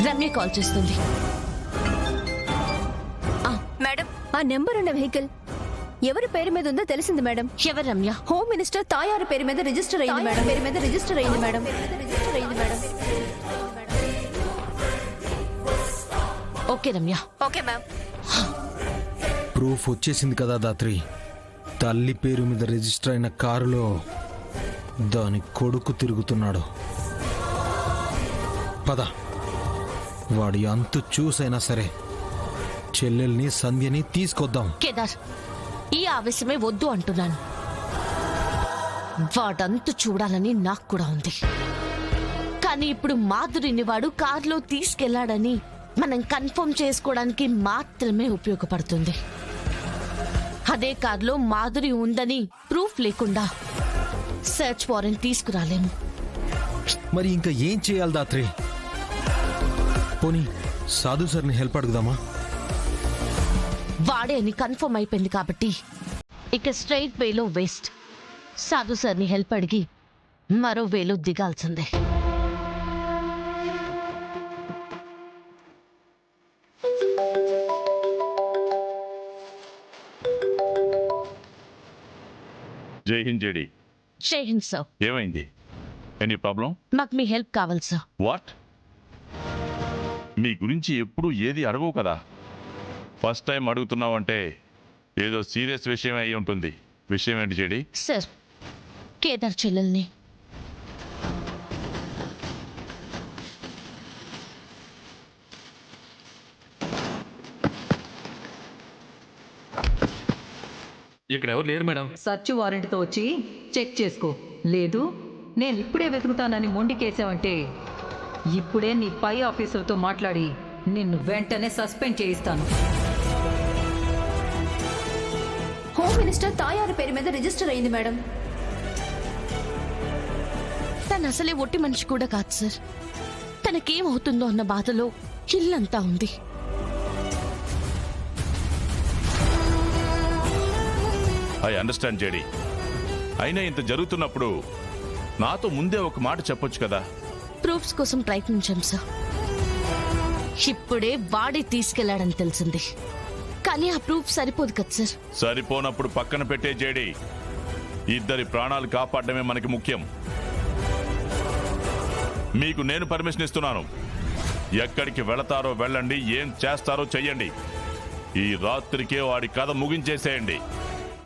Ramya call చేస్తుంది. Madam, ఆ number ఉన్న వెహికల్ ఎవరి పేరు మీద ఉందో తెలిసింది మేడం. ఎవరు రమ్య? హోమ్ మినిస్టర్ తాయారు పేరు మీద రిజిస్టర్ అయింది మేడం. పేరు మీద రిజిస్టర్ అయింది madam. Okay Ramya. Okay ma'am. Proof వచ్చేసింది కదా దాత్రి. తల్లి పేరు మీద రిజిస్టర్ అయిన కారులో దాని కొడుకు తిరుగుతున్నాడు. పద, వాడి అంతు చూసైనా సరే చెల్లెల్ని సంధ్యని తీసుకొద్దాం. కేదార్, ఈ ఆవేశమే వద్దు అంటున్నాను. వాడంతు చూడాలని నాకు కూడా ఉంది. కానీ ఇప్పుడు మాధురిని వాడు కారులో తీసుకెళ్లాడని మనం కన్ఫర్మ్ చేసుకోవడానికి మాత్రమే ఉపయోగపడుతుంది. అదే కారులో మాధురి ఉందని ప్రూఫ్ లేకుండా సెర్చ్ వారెంట్ తీసుకురాలేము. మరి ఇంకా ఏం చేయాలి దాత్రి? పోనీ సాధు సార్ని హెల్ప్ అడుగుదామా? వాడే అని కన్ఫర్మ్ అయిపోయింది కాబట్టి ఇక స్ట్రైట్ వేలో వేస్ట్. సాధు సార్ని హెల్ప్ అడిగి మరో వేలో దిగాల్సిందే. జై హింద్ జేడి. జై హింద్ సార్. ఏమైంది? Any problem? మాకు మీ హెల్ప్ కావాలి సార్. వాట్? మీ గురించి ఎప్పుడు ఏది అడగవు కదా. ఫస్ట్ టైం అడుగుతున్నావంటే ఏదో సీరియస్ విషయం అయి ఉంటుంది. విషయం ఏంటి జేడి? సార్, కేదార్ చెల్లెల్ని ఇక్కడ ఎవరు లేరు మేడం. సర్చ్ వారెంట్తో వచ్చి చెక్ చేసుకో. లేదు నేను ఇప్పుడే వెతుకుతానని మొండికేసావంటే ఇప్పుడే నీ పై ఆఫీసర్తో మాట్లాడి నిన్ను వెంటనే సస్పెండ్ చేయిస్తాను. హోమ్ మినిస్టర్ తాయారు పేరు మీద రిజిస్టర్ అయింది మేడం. తను అసలే ఒట్టి మనిషి కూడా కాదు సార్. తనకేమవుతుందో అన్న బాధలో ఇల్లంతా ఉంది. I understand JD. అయినా ఇంత జరుగుతున్నప్పుడు నాతో ముందే ఒక మాట చెప్పొచ్చు కదా. ప్రూఫ్స్ కోసం ప్రయత్నించాం సార్. ఇప్పుడే వాడే తీసుకెళ్లాడని తెలిసింది. కానీ ఆ ప్రూఫ్ సరిపోదు కదా సార్. సరిపోనప్పుడు పక్కన పెట్టే జేడి. ఇద్దరి ప్రాణాలు కాపాడమే మనకి ముఖ్యం. మీకు నేను పర్మిషన్ ఇస్తున్నాను. ఎక్కడికి వెళతారో వెళ్ళండి, ఏం చేస్తారో చెయ్యండి. ఈ రాత్రికే వాడి కథ ముగించేసేయండి.